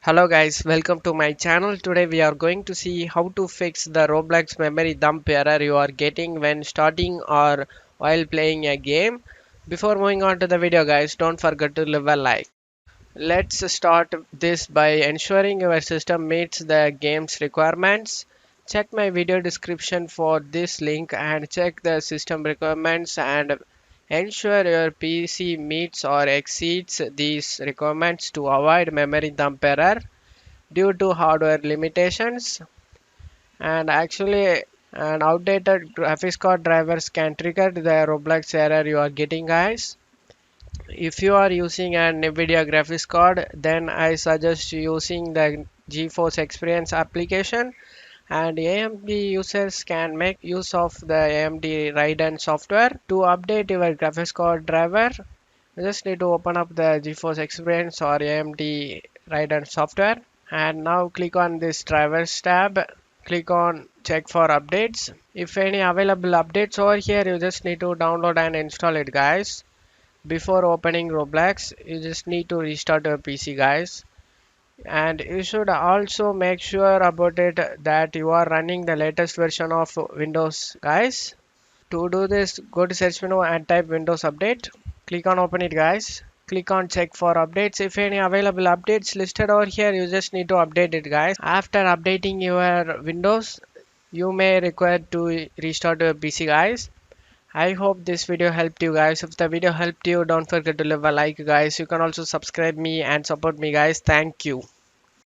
Hello guys, welcome to my channel. Today we are going to see how to fix the Roblox memory dump error you are getting when starting or while playing a game. Before moving on to the video guys, don't forget to leave a like. Let's start this by ensuring your system meets the game's requirements. Check my video description for this link and check the system requirements and ensure your PC meets or exceeds these requirements to avoid memory dump error due to hardware limitations. And actually, an outdated graphics card drivers can trigger the Roblox error you are getting, guys. If you are using an Nvidia graphics card, then I suggest using the GeForce Experience application, and AMD users can make use of the AMD Radeon software to update your graphics card driver. You just need to open up the GeForce Experience or AMD Radeon software, and now click on this drivers tab. Click on check for updates. If any available updates over here, you just need to download and install it, guys. Before opening Roblox, you just need to restart your PC, guys. And you should also make sure about it that you are running the latest version of Windows, guys. To do this, go to search menu and type Windows Update. Click on open it, guys. Click on check for updates. If any available updates listed over here, you just need to update it, guys. After updating your Windows, you may require to restart your PC, guys. I hope this video helped you, guys. If the video helped you, don't forget to leave a like, guys. You can also subscribe me and support me, guys. Thank you.